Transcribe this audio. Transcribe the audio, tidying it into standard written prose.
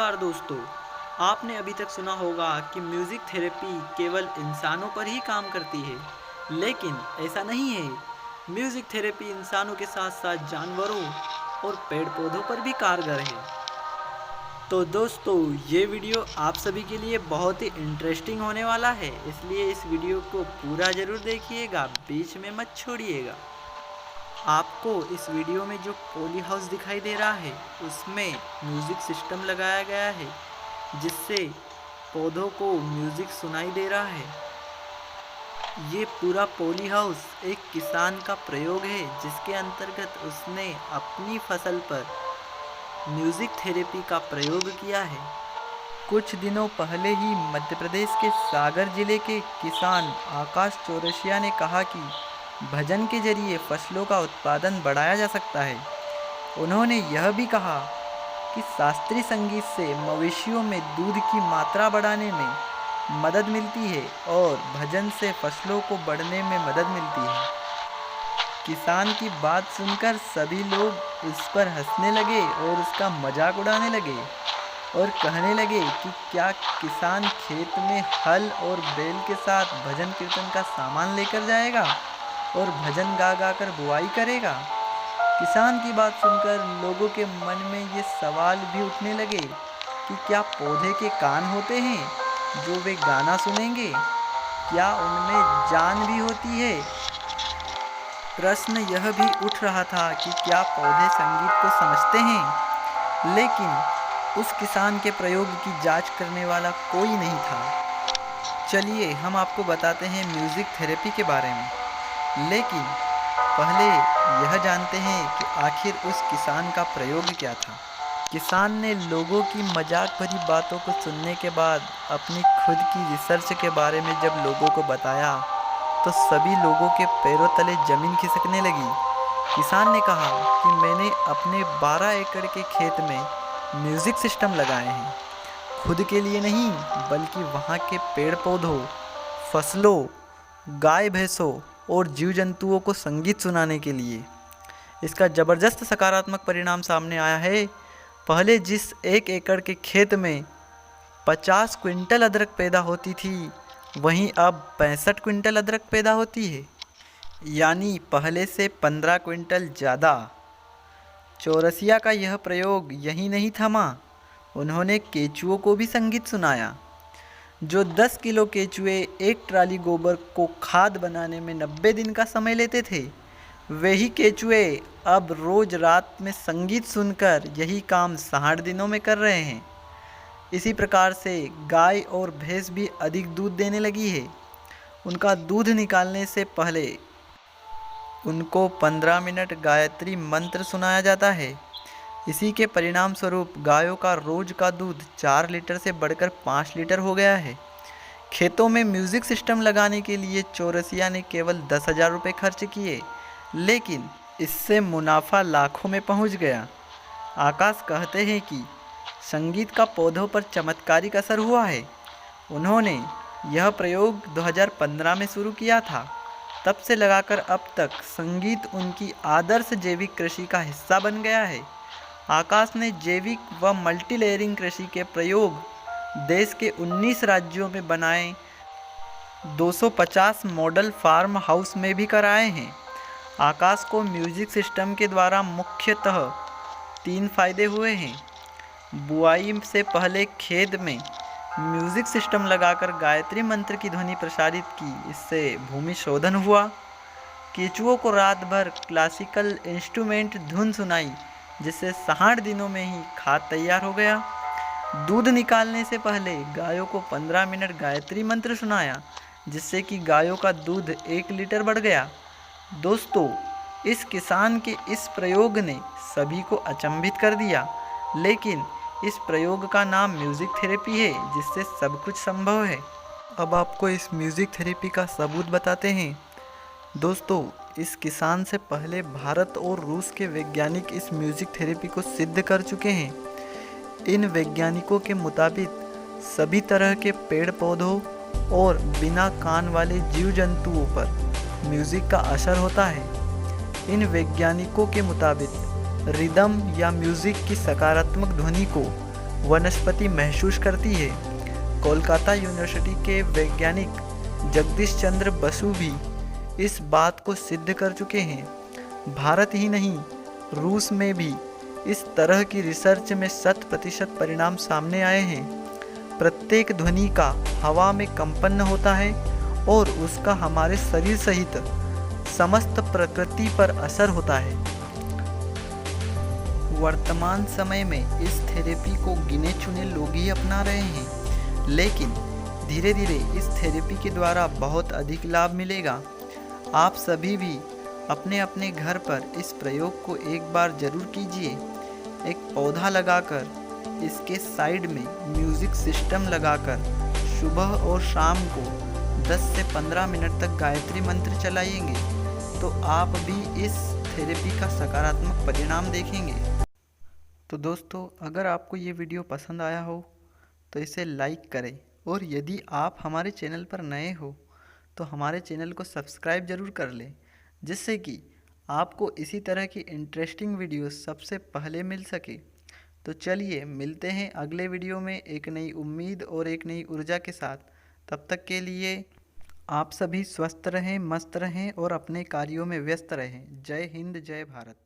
नमस्कार दोस्तों। आपने अभी तक सुना होगा कि म्यूज़िक थेरेपी केवल इंसानों पर ही काम करती है, लेकिन ऐसा नहीं है। म्यूज़िक थेरेपी इंसानों के साथ साथ जानवरों और पेड़ पौधों पर भी कारगर है। तो दोस्तों, ये वीडियो आप सभी के लिए बहुत ही इंटरेस्टिंग होने वाला है, इसलिए इस वीडियो को पूरा ज़रूर देखिएगा, बीच में मत छोड़िएगा। आपको इस वीडियो में जो पॉली हाउस दिखाई दे रहा है, उसमें म्यूज़िक सिस्टम लगाया गया है, जिससे पौधों को म्यूज़िक सुनाई दे रहा है। ये पूरा पॉली हाउस एक किसान का प्रयोग है, जिसके अंतर्गत उसने अपनी फसल पर म्यूज़िक थेरेपी का प्रयोग किया है। कुछ दिनों पहले ही मध्य प्रदेश के सागर जिले के किसान आकाश चौरसिया ने कहा कि भजन के जरिए फसलों का उत्पादन बढ़ाया जा सकता है। उन्होंने यह भी कहा कि शास्त्रीय संगीत से मवेशियों में दूध की मात्रा बढ़ाने में मदद मिलती है और भजन से फसलों को बढ़ने में मदद मिलती है। किसान की बात सुनकर सभी लोग इस पर हंसने लगे और उसका मजाक उड़ाने लगे और कहने लगे कि क्या किसान खेत में हल और बैल के साथ भजन कीर्तन का सामान लेकर जाएगा और भजन गा गा कर बुआई करेगा। किसान की बात सुनकर लोगों के मन में ये सवाल भी उठने लगे कि क्या पौधे के कान होते हैं जो वे गाना सुनेंगे? क्या उनमें जान भी होती है? प्रश्न यह भी उठ रहा था कि क्या पौधे संगीत को समझते हैं? लेकिन उस किसान के प्रयोग की जांच करने वाला कोई नहीं था। चलिए हम आपको बताते हैं म्यूज़िक थेरेपी के बारे में, लेकिन पहले यह जानते हैं कि आखिर उस किसान का प्रयोग क्या था। किसान ने लोगों की मजाक भरी बातों को सुनने के बाद अपनी खुद की रिसर्च के बारे में जब लोगों को बताया, तो सभी लोगों के पैरों तले ज़मीन खिसकने लगी। किसान ने कहा कि मैंने अपने 12 एकड़ के खेत में म्यूज़िक सिस्टम लगाए हैं, खुद के लिए नहीं बल्कि वहाँ के पेड़ पौधों, फसलों, गाय भैंसों और जीव जंतुओं को संगीत सुनाने के लिए। इसका ज़बरदस्त सकारात्मक परिणाम सामने आया है। पहले जिस 1 एकड़ के खेत में 50 क्विंटल अदरक पैदा होती थी, वहीं अब 65 क्विंटल अदरक पैदा होती है, यानी पहले से 15 क्विंटल ज़्यादा। चौरसिया का यह प्रयोग यही नहीं थमा, उन्होंने केंचुओं को भी संगीत सुनाया। जो 10 किलो केंचुए एक ट्राली गोबर को खाद बनाने में 90 दिन का समय लेते थे, वही केंचुए अब रोज़ रात में संगीत सुनकर यही काम 60 दिनों में कर रहे हैं। इसी प्रकार से गाय और भैंस भी अधिक दूध देने लगी है। उनका दूध निकालने से पहले उनको 15 मिनट गायत्री मंत्र सुनाया जाता है। इसी के परिणाम स्वरूप गायों का रोज का दूध 4 लीटर से बढ़कर 5 लीटर हो गया है। खेतों में म्यूज़िक सिस्टम लगाने के लिए चौरसिया ने केवल 10,000 रुपये खर्च किए, लेकिन इससे मुनाफा लाखों में पहुंच गया। आकाश कहते हैं कि संगीत का पौधों पर चमत्कारिक असर हुआ है। उन्होंने यह प्रयोग 2015 में शुरू किया था। तब से लगाकर अब तक संगीत उनकी आदर्श जैविक कृषि का हिस्सा बन गया है। आकाश ने जैविक व मल्टीलेयरिंग कृषि के प्रयोग देश के 19 राज्यों में बनाए 250 मॉडल फार्म हाउस में भी कराए हैं। आकाश को म्यूजिक सिस्टम के द्वारा मुख्यतः 3 फायदे हुए हैं। बुआई से पहले खेत में म्यूजिक सिस्टम लगाकर गायत्री मंत्र की ध्वनि प्रसारित की, इससे भूमि शोधन हुआ। केंचुओं को रात भर क्लासिकल इंस्ट्रूमेंट धुन सुनाई, जिससे 60 दिनों में ही खाद तैयार हो गया। दूध निकालने से पहले गायों को 15 मिनट गायत्री मंत्र सुनाया, जिससे कि गायों का दूध 1 लीटर बढ़ गया। दोस्तों, इस किसान के इस प्रयोग ने सभी को अचंभित कर दिया, लेकिन इस प्रयोग का नाम म्यूज़िक थेरेपी है, जिससे सब कुछ संभव है। अब आपको इस म्यूज़िक थेरेपी का सबूत बताते हैं। दोस्तों, इस किसान से पहले भारत और रूस के वैज्ञानिक इस म्यूज़िक थेरेपी को सिद्ध कर चुके हैं। इन वैज्ञानिकों के मुताबिक सभी तरह के पेड़ पौधों और बिना कान वाले जीव जंतुओं पर म्यूज़िक का असर होता है। इन वैज्ञानिकों के मुताबिक रिदम या म्यूज़िक की सकारात्मक ध्वनि को वनस्पति महसूस करती है। कोलकाता यूनिवर्सिटी के वैज्ञानिक जगदीश चंद्र बसु भी इस बात को सिद्ध कर चुके हैं। भारत ही नहीं, रूस में भी इस तरह की रिसर्च में 100% परिणाम सामने आए हैं। प्रत्येक ध्वनि का हवा में कंपन होता है और उसका हमारे शरीर सहित समस्त प्रकृति पर असर होता है। वर्तमान समय में इस थेरेपी को गिने चुने लोग ही अपना रहे हैं, लेकिन धीरे धीरे इस थेरेपी के द्वारा बहुत अधिक लाभ मिलेगा। आप सभी भी अपने अपने घर पर इस प्रयोग को एक बार जरूर कीजिए। एक पौधा लगाकर इसके साइड में म्यूज़िक सिस्टम लगाकर सुबह और शाम को 10 से 15 मिनट तक गायत्री मंत्र चलाएंगे तो आप भी इस थेरेपी का सकारात्मक परिणाम देखेंगे। तो दोस्तों, अगर आपको ये वीडियो पसंद आया हो तो इसे लाइक करें, और यदि आप हमारे चैनल पर नए हो तो हमारे चैनल को सब्सक्राइब ज़रूर कर लें, जिससे कि आपको इसी तरह की इंटरेस्टिंग वीडियो सबसे पहले मिल सके। तो चलिए मिलते हैं अगले वीडियो में एक नई उम्मीद और एक नई ऊर्जा के साथ। तब तक के लिए आप सभी स्वस्थ रहें, मस्त रहें और अपने कार्यों में व्यस्त रहें। जय हिंद, जय भारत।